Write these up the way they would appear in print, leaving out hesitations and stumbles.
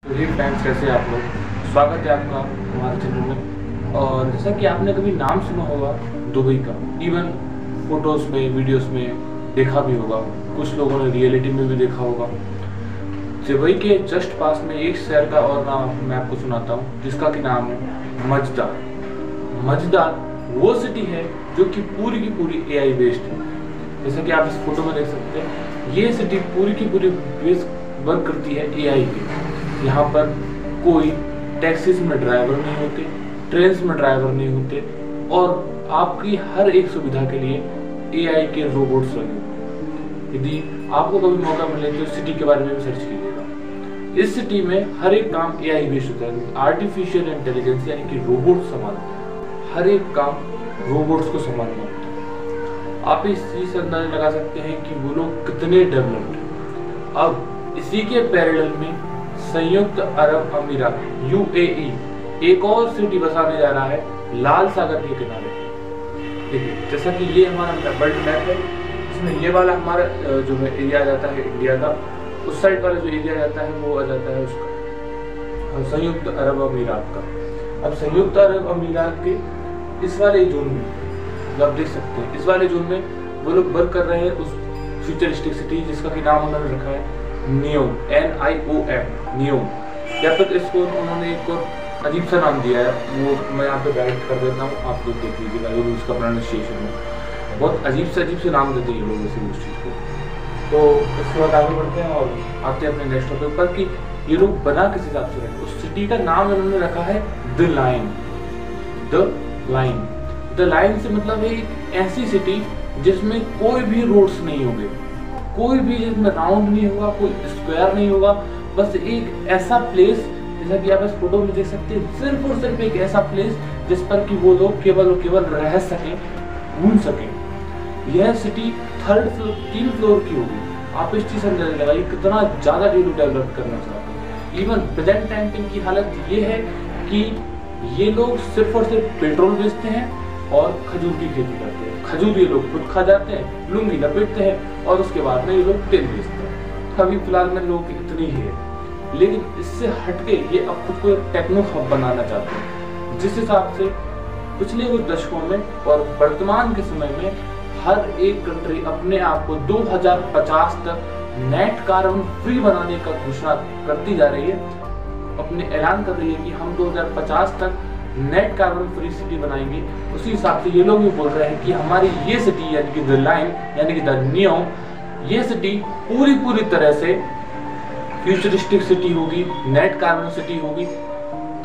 तो जी फ्रेंड्स, कैसे हैं आप लोग। स्वागत है आपका हमारे चैनल में। और जैसा कि आपने कभी नाम सुना होगा दुबई का, इवन फोटोज़ में वीडियोस में देखा भी होगा, कुछ लोगों ने रियलिटी में भी देखा होगा। दुबई के जस्ट पास में एक शहर का और नाम मैं आपको सुनाता हूँ, जिसका कि नाम है मजदार। मजदार वो सिटी है जो कि पूरी की पूरी AI बेस्ड है। जैसा कि आप इस फोटो में देख सकते हैं, ये सिटी पूरी की पूरी बेस वर्क करती है AI पे। यहाँ पर कोई टैक्सीज में ड्राइवर नहीं होते, ट्रेन्स में ड्राइवर नहीं होते, और आपकी हर एक सुविधा के लिए AI के रोबोट्स लगे होते। यदि आपको कभी मौका मिले तो सिटी के बारे में भी सर्च कीजिएगा। इस सिटी में हर एक काम AI बेस्ड होता है। आर्टिफिशियल इंटेलिजेंस यानी कि रोबोट संभालते हैं, हर एक काम रोबोट्स को संभालना होता है। आप इस चीज से अंदाजा लगा सकते हैं कि वो लोग कितने डेवलप्ड हैं। अब इसी के पैरेलल में संयुक्त अरब अमीरात UAE एक और सिटी बसाने जा रहा है लाल सागर के किनारे। देखिए, जैसा कि ये हमारा वर्ल्ड मैप है, इसमें ये वाला हमारा जो है एरिया आ जाता है इंडिया का, उस साइड वाला जो एरिया जाता है वो आ जाता है उसका संयुक्त अरब अमीरात का। अब संयुक्त अरब अमीरात के इस वाले जोन में आप देख सकते हैं, इस वाले जोन में वो लोग वर्क कर रहे हैं उस फ्यूचरिस्टिक सिटी जिसका कि नाम उन्होंने रखा है नियोम, NIOM, नियोम। या फिर इसको उन्होंने एक और अजीब सा नाम दिया है, वो मैं यहाँ पे डायरेक्ट कर देता हूँ, आप लोग देख लीजिएगा जो भी उसका प्रोनाउंसिएशन है। बहुत अजीब से नाम देते हैं लोग इसी उस चीज़ को। तो इसके बाद आगे बढ़ते हैं और आते हैं अपने नेक्स्ट टॉपिक पर कि ये लोग बना किस हिसाब से रहे। उस सिटी का नाम उन्होंने रखा है द लाइन। द लाइन से मतलब है एक ऐसी सिटी जिसमें कोई भी रोड्स नहीं होंगे, कोई भी जिसमें राउंड नहीं होगा, कोई स्क्वायर नहीं होगा, बस एक ऐसा प्लेस, जैसा कि आप इस फोटो में देख सकते हैं, सिर्फ और सिर्फ एक ऐसा प्लेस जिस पर कि वो लोग केवल और केवल रह सकें, घूम सकें। यह सिटी 3 फ्लोर की होगी। आप इस चीज से अंदाजा लगाइए कितना ज्यादा डेवलप करना चाहते हैं। इवन प्रेजेंट टाइम पे इनकी हालत ये है कि ये लोग सिर्फ और सिर्फ पेट्रोल बेचते हैं और खजूर की खेती करते हैं। खजूर ये लोग खुद खा जाते हैं, लुंगी लपेटते हैं और उसके बाद में ये लोग तेल बेचते हैं। अभी फिलहाल में लोगों की इतनी ही है, लेकिन इससे हटके ये अब खुद को एक टेक्नो हब बनाना चाहते हैं, जिस हिसाब से पिछले कुछ दशकों में और वर्तमान के समय में हर एक कंट्री अपने आप को 2050 तक नेट कार्बन फ्री बनाने का घोषणा करती जा रही है, अपने ऐलान कर रही है कि हम 2050 तक नेट कार्बन फ्री सिटी बनाएंगे। उसी हिसाब से ये लोग भी बोल रहे हैं कि हमारी ये सिटी यानी कि द लाइन यानी कि द नियोम, ये सिटी पूरी तरह से फ्यूचरिस्टिक सिटी होगी, नेट कार्बन सिटी होगी।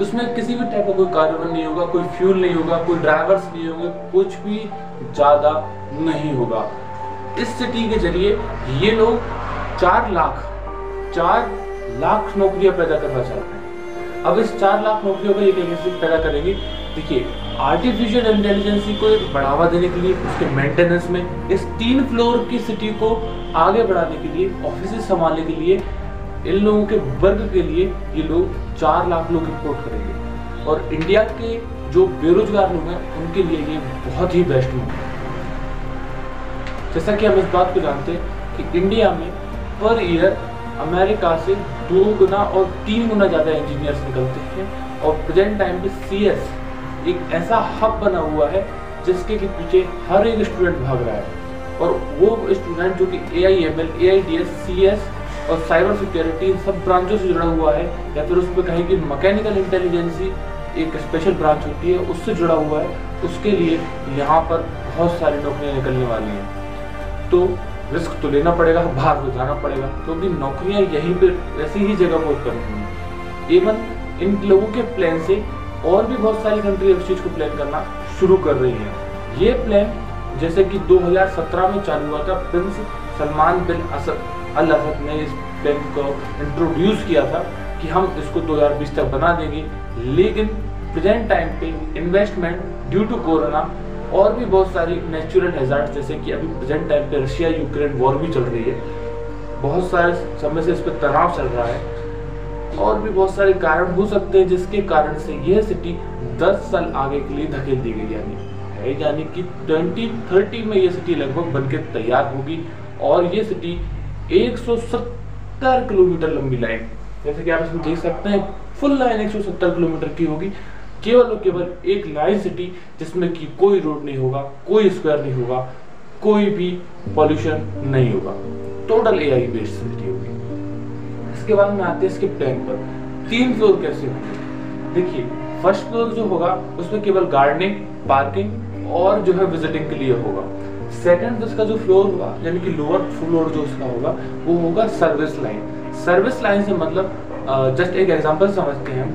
उसमें किसी भी टाइप का कोई कार्बन नहीं होगा, कोई फ्यूल नहीं होगा, कोई ड्राइवर्स नहीं होंगे, कुछ भी ज्यादा नहीं होगा। इस सिटी के जरिए ये लोग 4 लाख नौकरियां पैदा करना चाहते हैं। अब इस 4 लाख नौकरियों को ये कैसे पैदा करेंगे? देखिए, आर्टिफिशियल इंटेलिजेंस को एक बढ़ावा देने के लिए, उसके मेंटेनेंस में, इस 3 फ्लोर की सिटी को आगे बढ़ाने के लिए, ऑफिस संभालने के लिए, इन लोगों के वर्ग के लिए ये लोग 4 लाख लोग इम्पोर्ट करेंगे। और इंडिया के जो बेरोजगार लोग हैं उनके लिए ये बहुत ही बेस्ट मूव है। जैसा कि हम इस बात को जानते हैं कि इंडिया में पर ईयर अमेरिका से 2 गुना और 3 गुना ज्यादा इंजीनियर्स निकलते हैं। और प्रेजेंट टाइम पे CS एक ऐसा हब बना हुआ है जिसके के पीछे हर एक स्टूडेंट भाग रहा है। और वो स्टूडेंट जो कि AI ML AIDS CS और साइबर सिक्योरिटी इन सब ब्रांचों से जुड़ा हुआ है, या फिर उस पर कहें कि मैकेनिकल इंटेलिजेंस एक स्पेशल ब्रांच होती है, उससे जुड़ा हुआ है, उसके लिए यहाँ पर बहुत सारी नौकरियाँ निकलने वाली हैं। तो रिस्क तो लेना पड़ेगा, बाहर तो जाना पड़ेगा, क्योंकि नौकरियां यहीं पे ऐसी ही जगह पर उत्पन्न हुई। इवन इन लोगों के प्लान से और भी बहुत सारी कंट्री इस चीज को प्लान करना शुरू कर रही है। ये प्लान जैसे कि 2017 में चालू हुआ था, प्रिंस सलमान बिन अल असद ने इस प्लान को इंट्रोड्यूस किया था कि हम इसको 2020 तक बना देंगे। लेकिन प्रेजेंट टाइम पे इन्वेस्टमेंट ड्यू टू कोरोना और भी बहुत सारी नेचुरल हैजार्ड, जैसे कि अभी प्रेजेंट टाइम पे रशिया यूक्रेन वॉर भी चल रही है, बहुत सारे समय से इस पर तनाव चल रहा है, और भी बहुत सारे कारण हो सकते हैं जिसके कारण से यह सिटी 10 साल आगे के लिए धकेल दी गई। यानी कि 2030 में यह सिटी लगभग बनके तैयार होगी। और ये सिटी 170 किलोमीटर लंबी लाइन जैसे कि आप इसमें देख सकते हैं फुल लाइन 170 किलोमीटर की होगी, केवल और केवल एक लाइन सिटी, जिसमें कि कोई रोड नहीं होगा, कोई स्क्वायर नहीं होगा, कोई भी पॉल्यूशन नहीं होगा, टोटल एआई बेस्ड सिटी होगी। इसके बाद में आते हैं इसके प्लान पर 3 फ्लोर कैसे होंगे। देखिए फर्स्ट फ्लोर जो होगा उसमें केवल गार्डनिंग, पार्किंग और जो है विजिटिंग के लिए होगा। सेकंड इसका जो फ्लोर होगा यानी कि लोअर फ्लोर जो उसका होगा वो होगा सर्विस लाइन। सर्विस लाइन से मतलब जस्ट एक एग्जांपल समझते हैं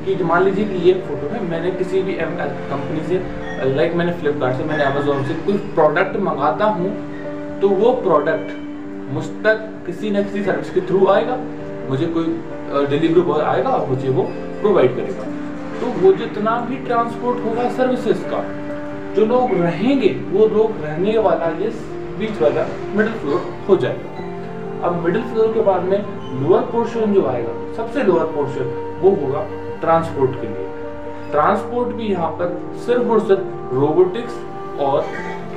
कि मान लीजिए कि ये फोटो है, मैंने किसी भी कंपनी से लाइक मैंने फ्लिपकार्ट से, मैंने अमेजोन से कोई प्रोडक्ट मंगाता हूँ, तो वो प्रोडक्ट मुझ तक किसी न किसी सर्विस के थ्रू आएगा, मुझे कोई डिलीवरी बॉय आएगा और मुझे वो प्रोवाइड करेगा। तो वो जितना भी ट्रांसपोर्ट होगा सर्विसेज का, जो लोग रहेंगे वो लोग रहने वाला ये बीच वाला मिडिल फ्लोर हो जाएगा। अब मिडिल फ्लोर के बाद में लोअर पोर्शन जो आएगा, सबसे लोअर पोर्शन वो होगा ट्रांसपोर्ट के लिए। ट्रांसपोर्ट भी यहाँ पर सिर्फ और सिर्फ रोबोटिक्स और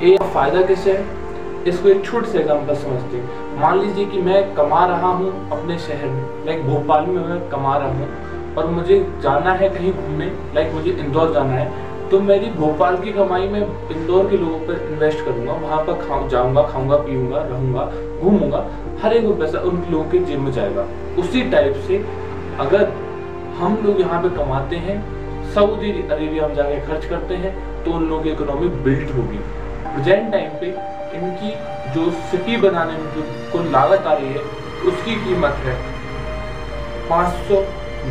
ए फायदा कैसे है, इसको एक छोटे से एग्जांपल समझते हैं। मान लीजिए कि मैं कमा रहा हूँ अपने शहर में, लाइक भोपाल में मैं कमा रहा हूँ और मुझे जाना है कहीं घूमने, लाइक मुझे इंदौर जाना है, तो मेरी भोपाल की कमाई में इंदौर के लोगों पर इन्वेस्ट करूंगा, वहाँ पर जाऊंगा, खाऊंगा, पीऊंगा, रहूंगा, घूमूंगा, हर एक पैसा उन लोगों के जेब में जाएगा। उसी टाइप से अगर हम लोग यहाँ पे कमाते हैं, सऊदी अरेबिया में जाके खर्च करते हैं, तो उन लोगों की इकोनॉमी बिल्ड होगी। प्रेजेंट टाइम पे इनकी जो सिटी बनाने में जो कुल लागत आ रही है उसकी कीमत है $500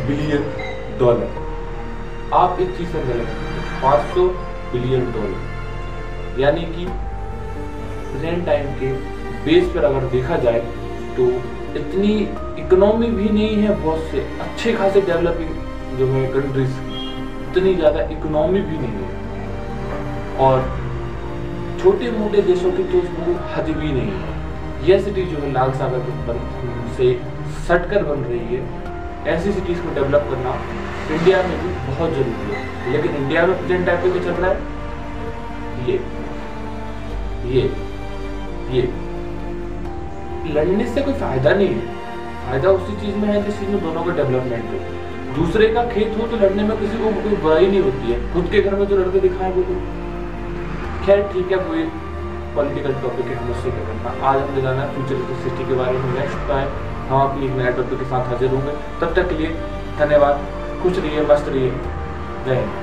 बिलियन। आप एक चीज समझ लें, $500 बिलियन, यानी कि प्रेजेंट टाइम के बेस पर अगर देखा जाए तो इतनी इकोनॉमी भी नहीं है, बहुत से अच्छे खासे डेवलपिंग जो है कंट्रीज इतनी ज्यादा इकोनॉमी भी नहीं है, और छोटे मोटे देशों की तो उसमें हद भी नहीं है। यह सिटी जो है लाल सागर से सटकर बन रही है। ऐसी सिटीज को डेवलप करना इंडिया में भी बहुत जरूरी है, लेकिन इंडिया में प्रेजेंट टाइप पे चल रहा है ये लड़ने से कोई फायदा नहीं है। फायदा उसी चीज में है जिस चीज में दोनों का डेवलपमेंट हो। दूसरे का खेत हो तो लड़ने में किसी को कोई बुराई नहीं होती है, खुद के घर में जो लड़के दिखाए वो तो खैर ठीक है, कोई पॉलिटिकल टॉपिक है, हम उससे क्या करना। आज हमने जाना फ्यूचर सिटी के बारे में। नेक्स्ट टाइम हम अपनी एक नए टॉपिक के साथ हाजिर होंगे। तब तक के लिए धन्यवाद, खुश रहिए, मस्त रहिए, जय हिंद।